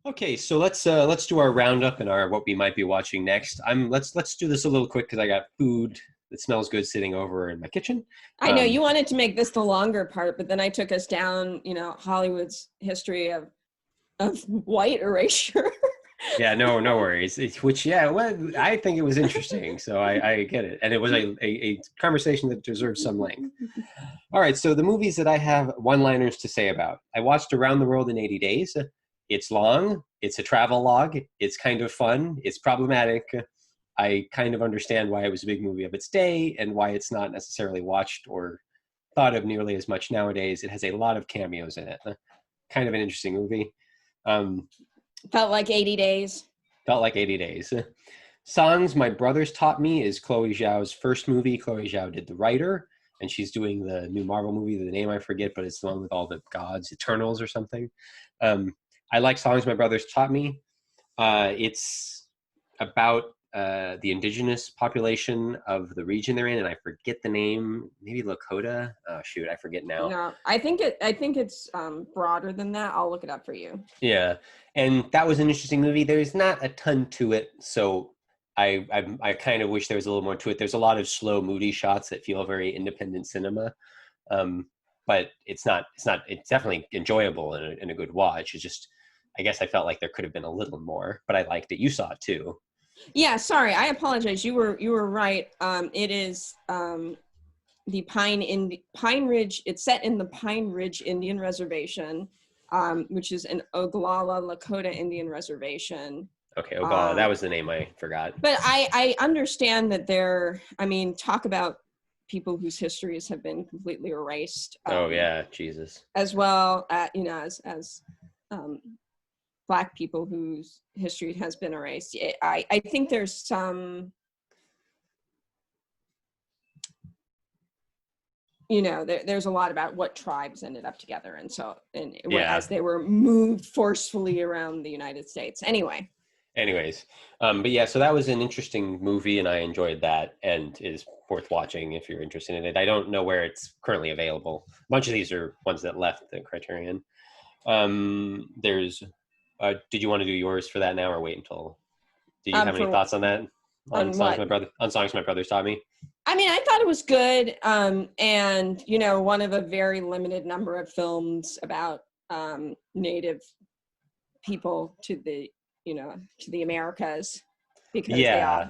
Okay, so let's do our roundup and our what we might be watching next. Let's do this a little quick because I got food that smells good sitting over in my kitchen. I know you wanted to make this the longer part, but then I took us down, Hollywood's history of white erasure. Yeah, no worries. Well, I think it was interesting, so I get it, and it was a conversation that deserves some length. All right, so the movies that I have one-liners to say about. I watched Around the World in 80 Days. It's long. It's a travel log. It's kind of fun. It's problematic. I kind of understand why it was a big movie of its day and why it's not necessarily watched or thought of nearly as much nowadays. It has a lot of cameos in it. Kind of an interesting movie. Felt like 80 days. Felt like 80 days. Songs My Brothers Taught Me is Chloe Zhao's first movie. Chloe Zhao did The Writer, and she's doing the new Marvel movie. The name I forget, but it's the one with all the gods, Eternals or something. I like Songs My Brothers Taught Me. It's about the indigenous population of the region they're in, and I forget the name. Maybe Lakota. Oh shoot, I forget now. No, I think it's broader than that. I'll look it up for you. Yeah, and that was an interesting movie. There's not a ton to it, so I kind of wish there was a little more to it. There's a lot of slow, moody shots that feel very independent cinema, but it's definitely enjoyable and a good watch. It's just, I guess I felt like there could have been a little more, but I liked it. You saw it too. Yeah, sorry, I apologize. You were right. It is the Pine Ridge. It's set in the Pine Ridge Indian Reservation, which is an Oglala Lakota Indian Reservation. Okay, Oglala, that was the name I forgot. But I understand that talk about people whose histories have been completely erased. Oh yeah, Jesus. As well, as Black people whose history has been erased. I think there's some, there's a lot about what tribes ended up together, as they were moved forcefully around the United States. Anyways, but yeah, so that was an interesting movie, and I enjoyed that, and is worth watching if you're interested in it. I don't know where it's currently available. A bunch of these are ones that left the Criterion. There's. Did you want to do yours for that now, or wait until? Do you have any thoughts on that? On Songs My Brothers Taught Me. I mean, I thought it was good, and one of a very limited number of films about Native people to the Americas, because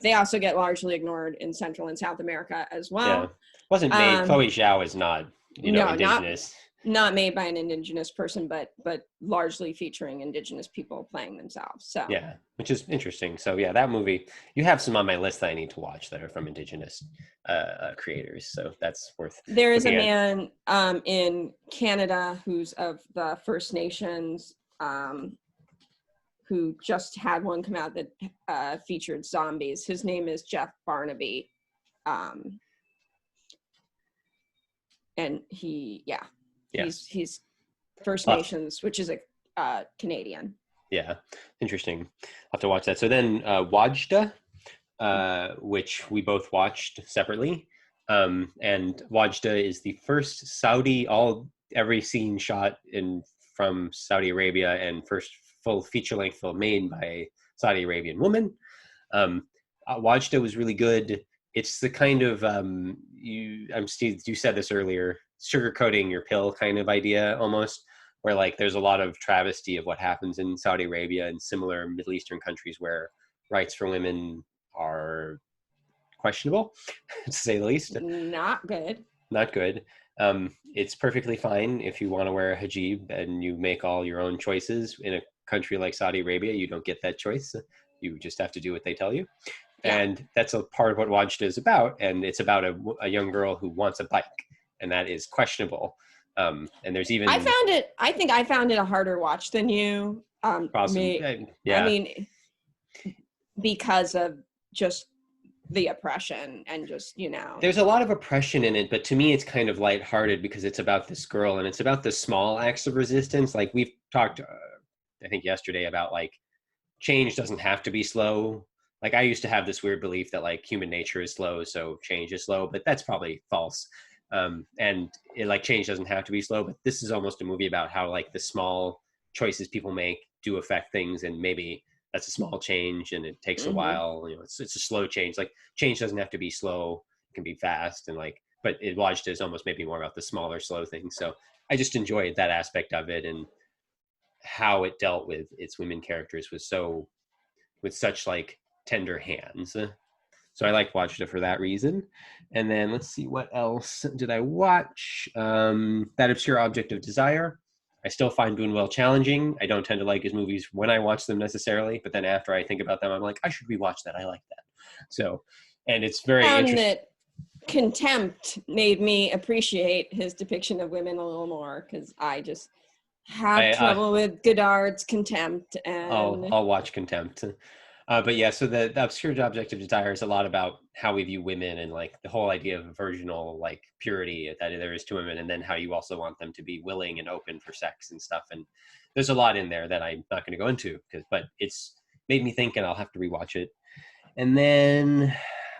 they also get largely ignored in Central and South America as well. Yeah, wasn't made. Chloe Zhao is not indigenous. Not made by an indigenous person, but largely featuring indigenous people playing themselves. So yeah, which is interesting. So yeah, that movie, you have some on my list that I need to watch that are from indigenous creators. So that's worth. There is a man in Canada who's of the First Nations, who just had one come out that featured zombies. His name is Jeff Barnaby, and he's First Nations, which is a Canadian. Yeah, interesting. I'll have to watch that. So then Wajda, which we both watched separately. And Wajda is the first every scene shot from Saudi Arabia, and first full feature-length film made by a Saudi Arabian woman. Wajda was really good. It's the kind of, Steve, you said this earlier, sugarcoating your pill kind of idea almost, where like there's a lot of travesty of what happens in Saudi Arabia and similar Middle Eastern countries where rights for women are questionable, to say the least. Not good. It's perfectly fine if you want to wear a hijab and you make all your own choices. In a country like Saudi Arabia, you don't get that choice. You just have to do what they tell you. Yeah. And that's a part of what Wajda is about. And it's about a young girl who wants a bike, and that is questionable. And there's even... I think I found it a harder watch than you. Yeah. I mean, because of just the oppression and just, There's a lot of oppression in it, but to me it's kind of lighthearted because it's about this girl and it's about the small acts of resistance. Like we've talked, I think yesterday, about like change doesn't have to be slow. Like I used to have this weird belief that like human nature is slow, so change is slow, but that's probably false. And change doesn't have to be slow, but this is almost a movie about how like the small choices people make do affect things, and maybe that's a small change and it takes a while. It's a slow change. Like change doesn't have to be slow; it can be fast, and like. But it watched is almost maybe more about the smaller, slow things. So I just enjoyed that aspect of it, and how it dealt with its women characters was with such like tender hands. So I liked watching it for that reason. And then let's see, what else did I watch? That Obscure Object of Desire. I still find Buñuel challenging. I don't tend to like his movies when I watch them necessarily, but then after I think about them, I'm like, I should rewatch that. I like that. So, and it's very interesting. That Contempt made me appreciate his depiction of women a little more, because I just have trouble with Godard's Contempt. And I'll watch Contempt. But yeah, so the Obscure Object of Desire is a lot about how we view women, and like the whole idea of virginal like purity that there is to women, and then how you also want them to be willing and open for sex and stuff. And there's a lot in there that I'm not going to go into, but it's made me think, and I'll have to rewatch it. And then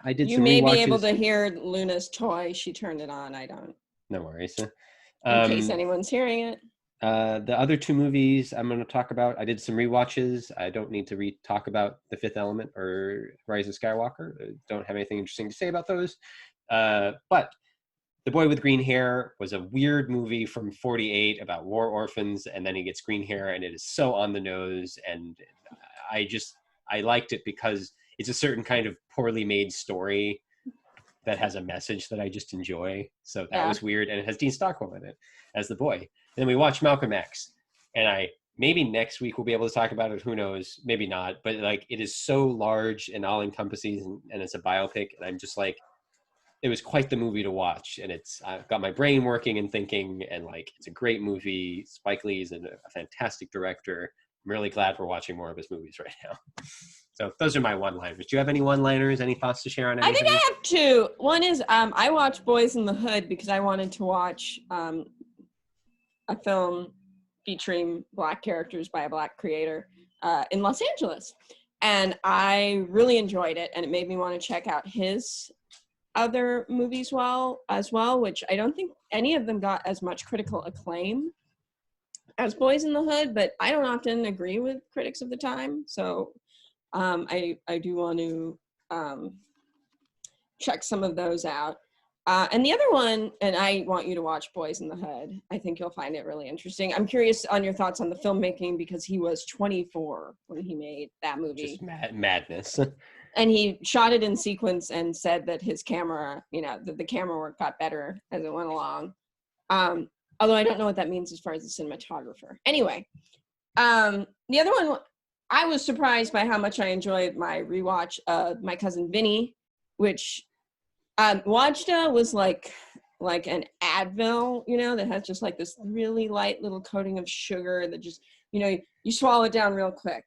I did. You may be able to hear Luna's toy. She turned it on. I don't. No worries. In case anyone's hearing it. The other two movies I'm going to talk about, I did some rewatches. I don't need to talk about The Fifth Element or Rise of Skywalker. I don't have anything interesting to say about those. But The Boy with Green Hair was a weird movie from 1948 about war orphans, and then he gets green hair, and it is so on the nose. And I liked it because it's a certain kind of poorly made story that has a message that I just enjoy. So that was weird. And it has Dean Stockwell in it as the boy. And then we watched Malcolm X, and maybe next week we'll be able to talk about it. Who knows? Maybe not. But like, it is so large and all encompassing, and it's a biopic. And I'm just like, it was quite the movie to watch. And I've got my brain working and thinking, and like, it's a great movie. Spike Lee is a fantastic director. I'm really glad we're watching more of his movies right now. So those are my one-liners. Do you have any one-liners? Any thoughts to share on anything? I think I have two. One is I watched Boyz n the Hood because I wanted to watch a film featuring Black characters by a Black creator in Los Angeles. And I really enjoyed it, and it made me want to check out his other movies as well, which I don't think any of them got as much critical acclaim as Boyz n the Hood, but I don't often agree with critics of the time. So I do want to check some of those out. And the other one, and I want you to watch Boyz n the Hood. I think you'll find it really interesting. I'm curious on your thoughts on the filmmaking, because he was 24 when he made that movie. Just madness. And he shot it in sequence and said that his camera, that the camera work got better as it went along. Although I don't know what that means as far as the cinematographer. Anyway, the other one, I was surprised by how much I enjoyed my rewatch of My Cousin Vinny, which Wajda was like an Advil, that has just like this really light little coating of sugar that just, you swallow it down real quick.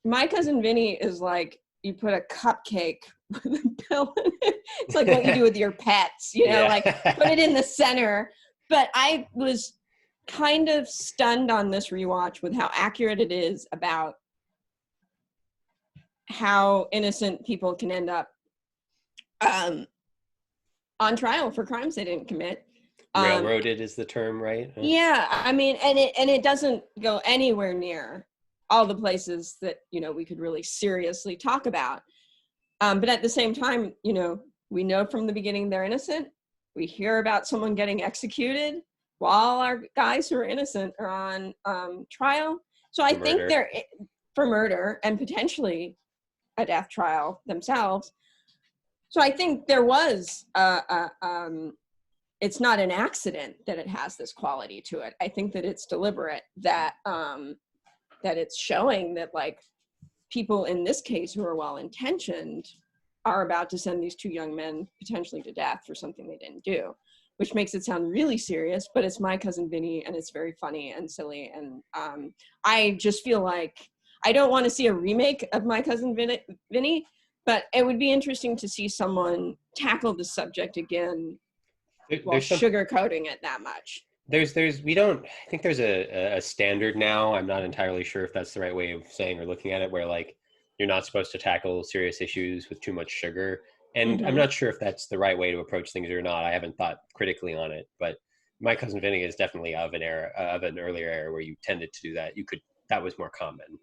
My Cousin Vinny is like, you put a cupcake with a pill in it. It's like what you do with your pets, like put it in the center. But I was kind of stunned on this rewatch with how accurate it is about how innocent people can end up on trial for crimes they didn't commit. Railroaded is the term, right? Yeah, I mean, and it doesn't go anywhere near all the places that we could really seriously talk about. But at the same time, we know from the beginning they're innocent. We hear about someone getting executed while our guys who are innocent are on trial. So I think they're for murder and potentially a death trial themselves. So I think there was, it's not an accident that it has this quality to it. I think that it's deliberate, that it's showing that like people in this case who are well-intentioned are about to send these two young men potentially to death for something they didn't do, which makes it sound really serious, but it's My Cousin Vinny, and it's very funny and silly. And I just feel like I don't want to see a remake of My Cousin Vinny, but it would be interesting to see someone tackle the subject again while sugarcoating it that much. I think there's a standard now. I'm not entirely sure if that's the right way of saying or looking at it, where like you're not supposed to tackle serious issues with too much sugar. And I'm not sure if that's the right way to approach things or not. I haven't thought critically on it, but My Cousin Vinny is definitely of an earlier era where you tended to do that. You could that was more common.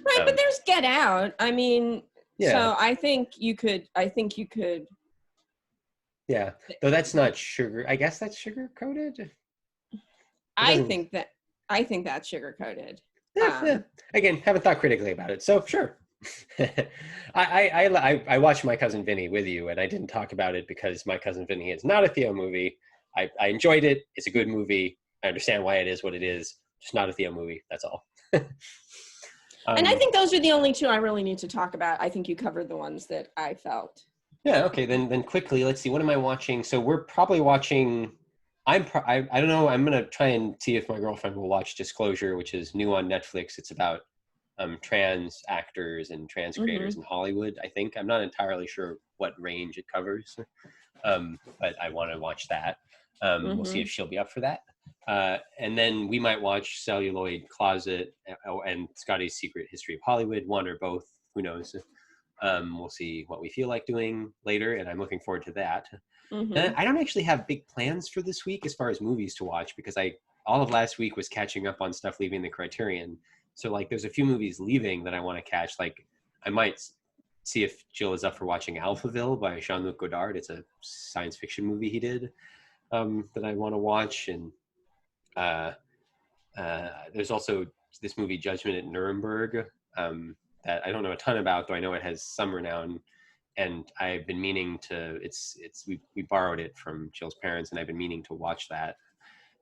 Right, but there's Get Out. I mean, so I think you could. Yeah, though that's not sugar. I guess that's sugar coated. I think that's sugar coated. Yeah. Again, haven't thought critically about it, so sure. I watched My Cousin Vinny with you, and I didn't talk about it because My Cousin Vinny is not a Theo movie. I enjoyed it. It's a good movie. I understand why it is what it is. Just not a Theo movie. That's all. And I think those are the only two I really need to talk about. I think you covered the ones that I felt. Yeah. Okay. Then quickly, let's see. What am I watching? So we're probably watching. I don't know. I'm gonna try and see if my girlfriend will watch Disclosure, which is new on Netflix. It's about trans actors and trans creators in Hollywood. I think I'm not entirely sure what range it covers, but I want to watch that. We'll see if she'll be up for that. And then we might watch Celluloid Closet and Scotty's Secret History of Hollywood, one or both. Who knows? We'll see what we feel like doing later, and I'm looking forward to that. I don't actually have big plans for this week as far as movies to watch because all of last week was catching up on stuff leaving the Criterion. So like there's a few movies leaving that I want to catch. Like I might see if Jill is up for watching Alphaville by Jean-Luc Godard. It's a science fiction movie he did that I want to watch. And there's also this movie Judgment at Nuremberg that I don't know a ton about, though I know it has some renown. And I've been meaning to, we borrowed it from Jill's parents, and I've been meaning to watch that.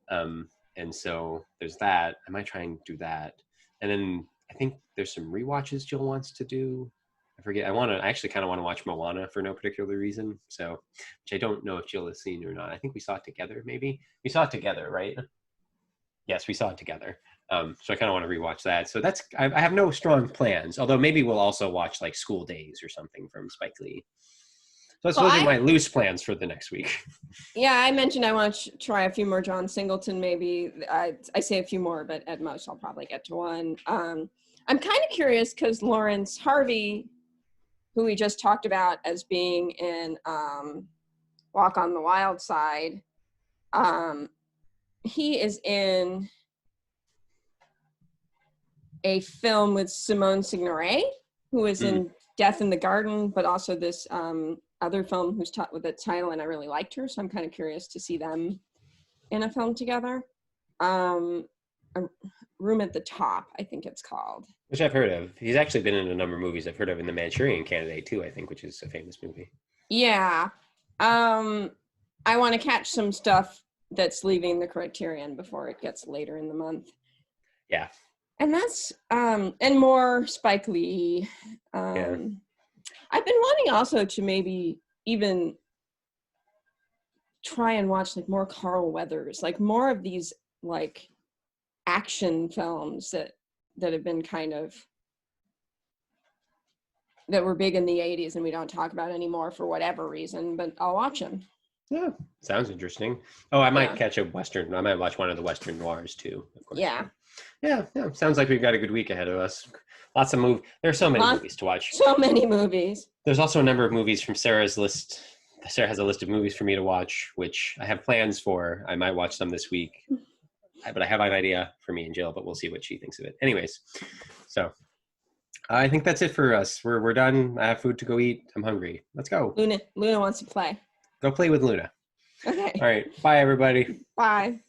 And so there's that. I might try and do that. And then I think there's some rewatches Jill wants to do. I forget. I actually kind of want to watch Moana for no particular reason. So, which I don't know if Jill has seen or not. I think we saw it together, maybe. We saw it together, right? Yes, we saw it together. So I kind of want to rewatch that. So I have no strong plans, although maybe we'll also watch like School Days or something from Spike Lee. So those are my loose plans for the next week. Yeah, I mentioned I want to try a few more John Singleton, maybe. I say a few more, but at most I'll probably get to one. I'm kind of curious because Laurence Harvey, who we just talked about as being in Walk on the Wild Side, he is in a film with Simone Signoret, who is in Death in the Garden, but also this other film who's taught with a title, and I really liked her, so I'm kind of curious to see them in a film together. A Room at the Top, I think it's called. Which I've heard of. He's actually been in a number of movies. I've heard of in The Manchurian Candidate too, I think, which is a famous movie. Yeah. I want to catch some stuff that's leaving the Criterion before it gets later in the month. Yeah. And that's, and more Spike Lee. I've been wanting also to maybe even try and watch like more Carl Weathers, like more of these like action films that have been kind of, that were big in the 80s and we don't talk about anymore for whatever reason, but I'll watch them. Yeah, sounds interesting. Oh, I might catch a Western. I might watch one of the Western noirs too, of course. Yeah. Yeah. Sounds like we've got a good week ahead of us. Lots of There's so many movies to watch. So many movies. There's also a number of movies from Sarah's list. Sarah has a list of movies for me to watch, which I have plans for. I might watch some this week. But I have an idea for me and Jill, but we'll see what she thinks of it. Anyways, so I think that's it for us. We're done. I have food to go eat. I'm hungry. Let's go. Luna wants to play. Go play with Luna. Okay. All right. Bye, everybody. Bye.